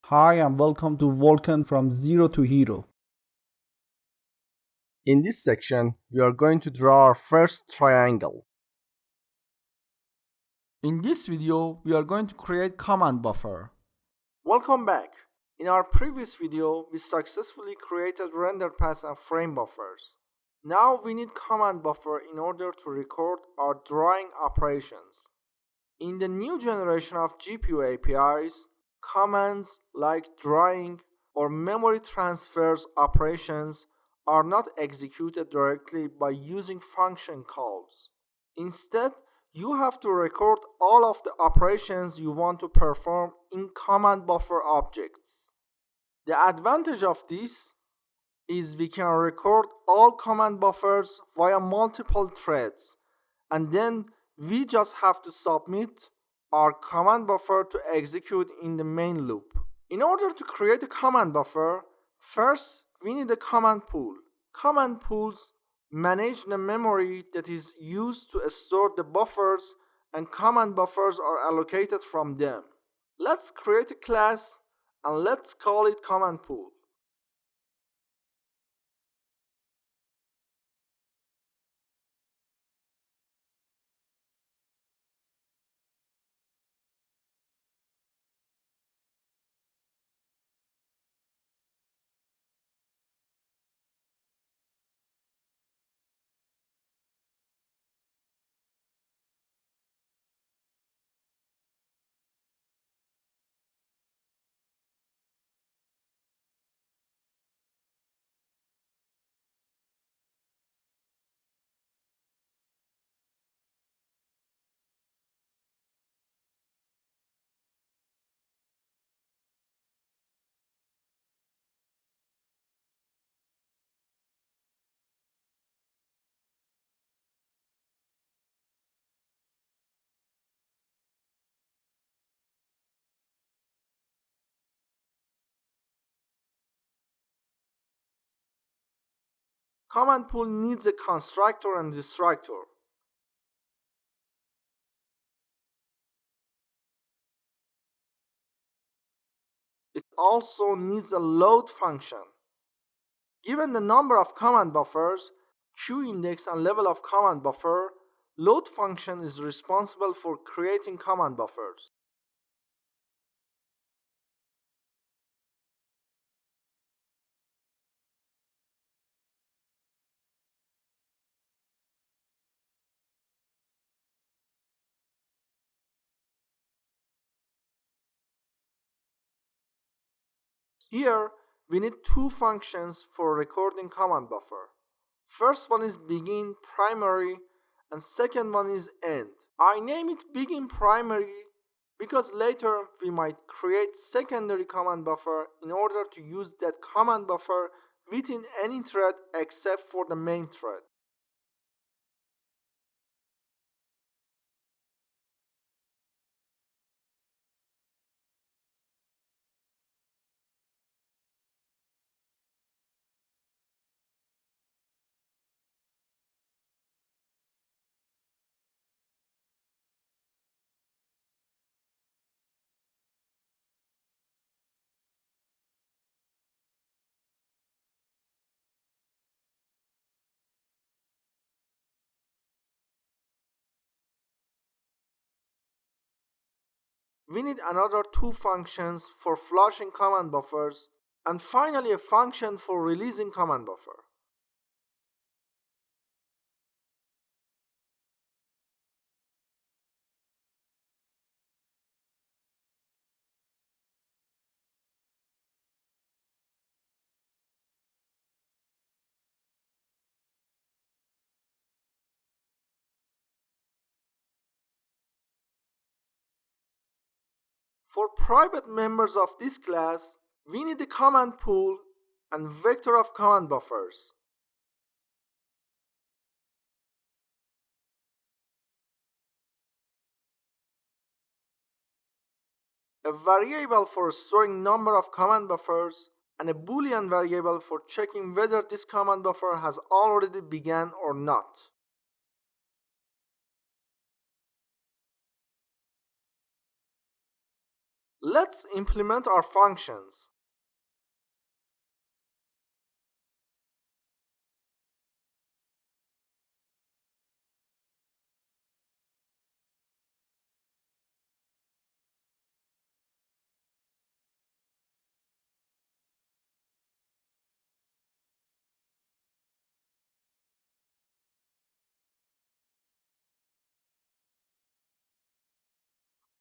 Hi and welcome to Vulkan from Zero to Hero. In this section, we are going to draw our first triangle. In this video, we are going to create CommandBuffer. Welcome back. In our previous video, we successfully created render paths and frame buffers. Now we need CommandBuffer in order to record our drawing operations. In the new generation of GPU APIs, commands like drawing or memory transfers operations are not executed directly by using function calls. Instead, you have to record all of the operations you want to perform in CommandBuffer objects. The advantage of this is we can record all command buffers via multiple threads, and then we just have to submit our command buffer to execute in the main loop. In order to create a command buffer, first we need a command pool. Command pools manage the memory that is used to store the buffers, and command buffers are allocated from them. Let's create a class and let's call it command pool. Command pool needs a constructor and destructor. It also needs a load function. Given the number of command buffers, queue index and level of command buffer, load function is responsible for creating command buffers. Here, we need two functions for recording command buffer. First one is begin primary and second one is end. I name it begin primary because later we might create secondary command buffer in order to use that command buffer within any thread except for the main thread. We need another two functions for flushing command buffers, and finally a function for releasing command buffer. For private members of this class, we need a command pool and vector of command buffers. A variable for storing number of command buffers, and a boolean variable for checking whether this command buffer has already begun or not. Let's implement our functions.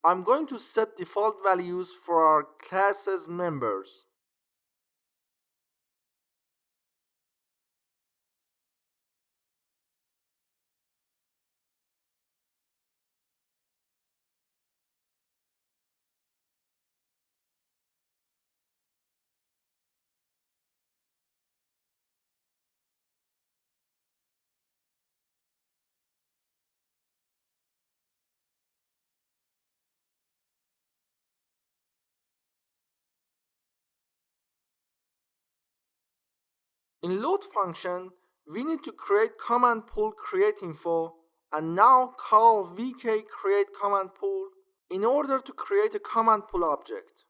I'm going to set default values for our class's members. In load function, we need to create command pool create info and now call vk create command pool in order to create a command pool object.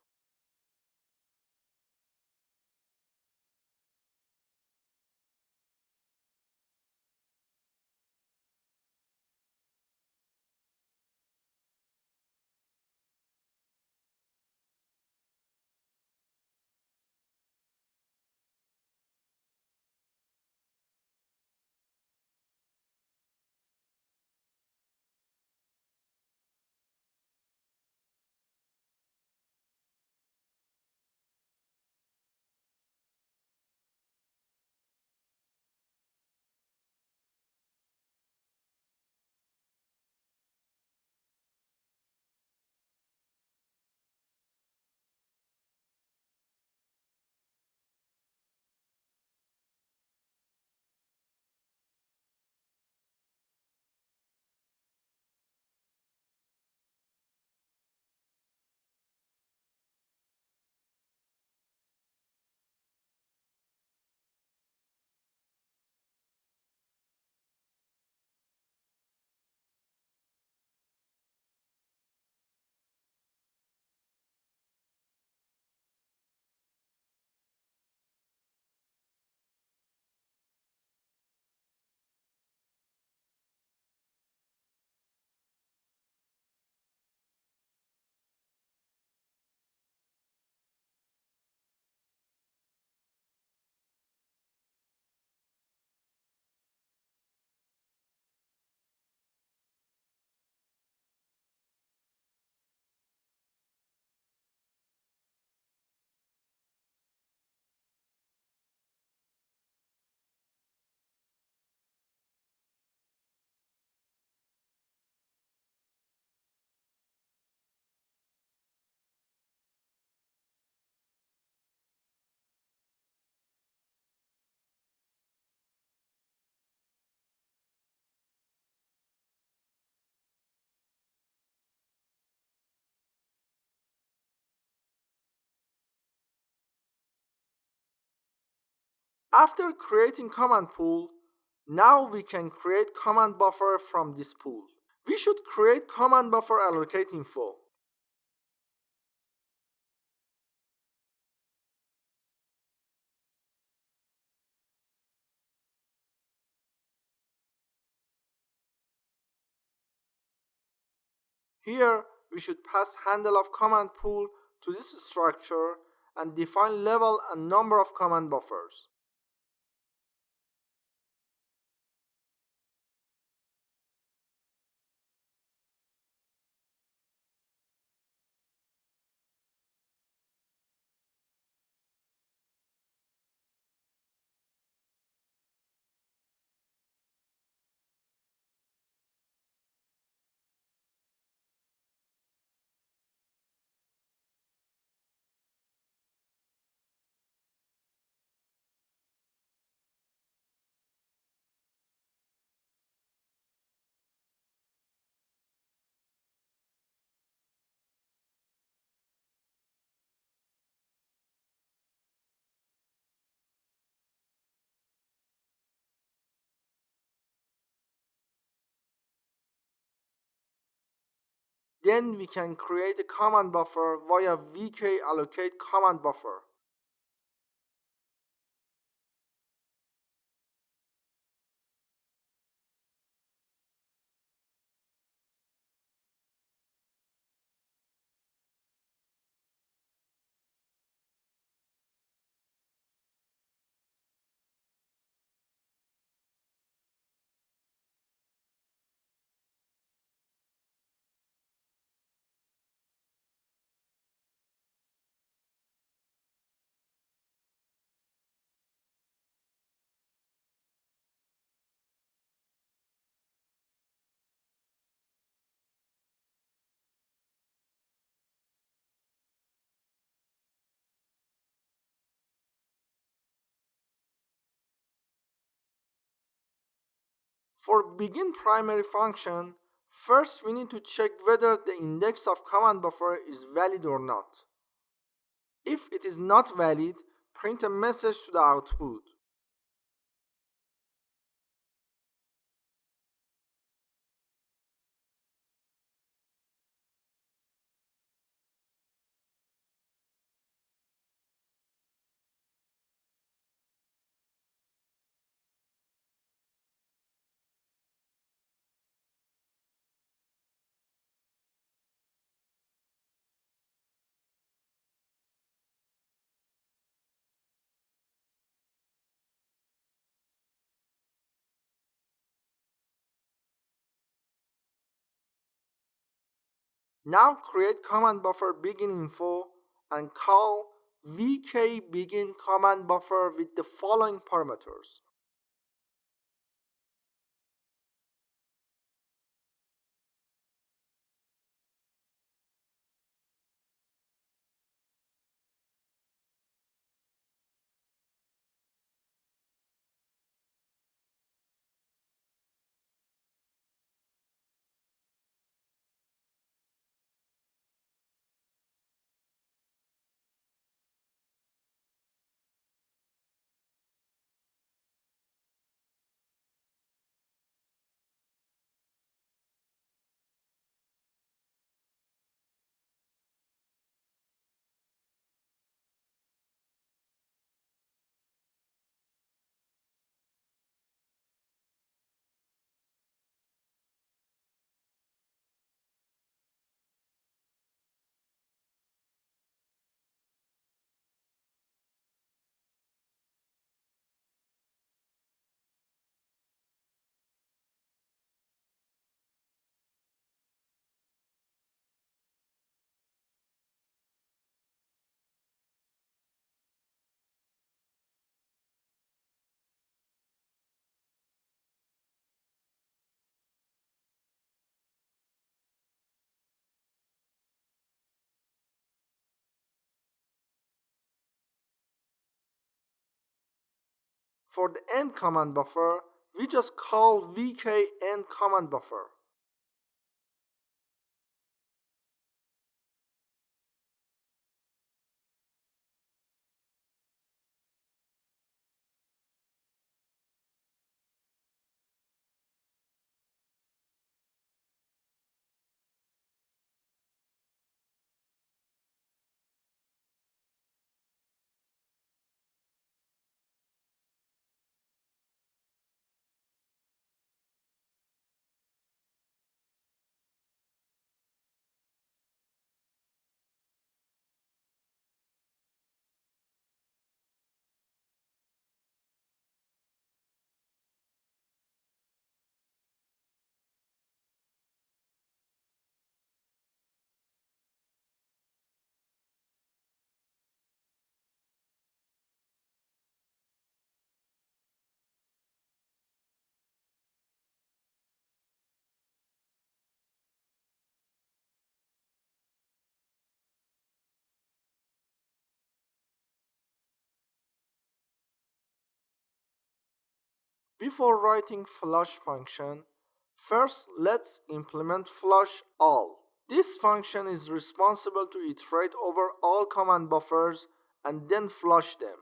After creating command pool, now we can create command buffer from this pool. We should create command buffer allocate info. Here, we should pass handle of command pool to this structure and define level and number of command buffers. Then we can create a command buffer via vk allocate command buffer. For begin primary function, first we need to check whether the index of command buffer is valid or not. If it is not valid, print a message to the output. Now create command buffer begin info and call vk begin command buffer with the following parameters. For the end command buffer, we just call vk end command buffer. Before writing flush function, first let's implement flush all. This function is responsible to iterate over all command buffers and then flush them.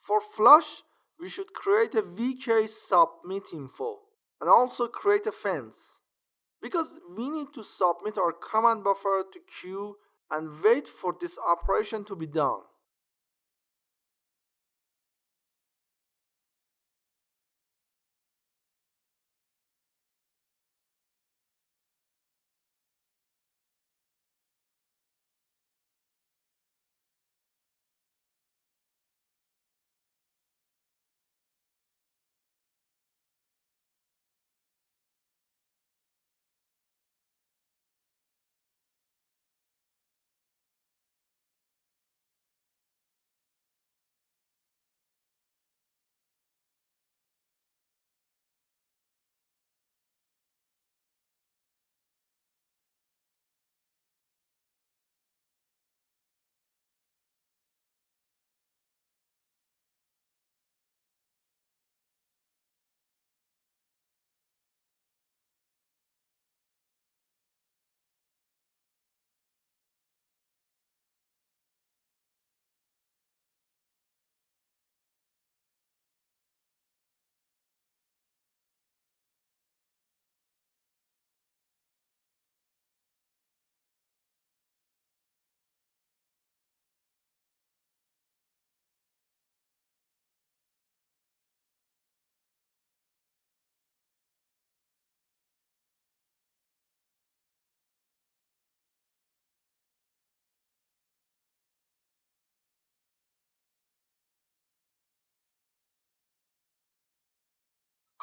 For flush, we should create a VK submit info and also create a fence because we need to submit our command buffer to queue and wait for this operation to be done.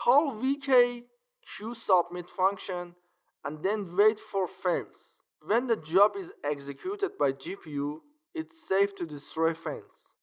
Call VK queueSubmit function and then wait for fence. When the job is executed by GPU, it's safe to destroy fence.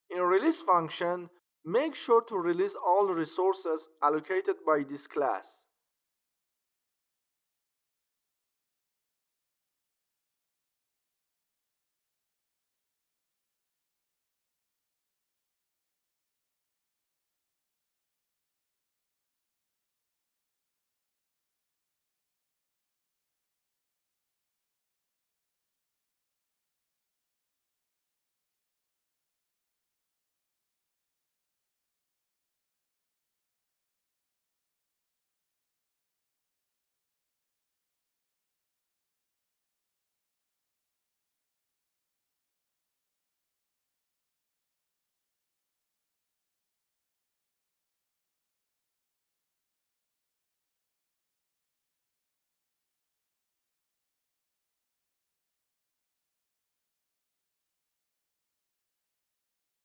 In release function, make sure to release all resources allocated by this class.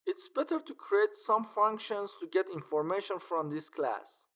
It's better to create some functions to get information from this class.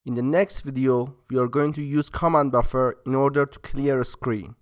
In the next video, we are going to use CommandBuffer in order to clear a screen.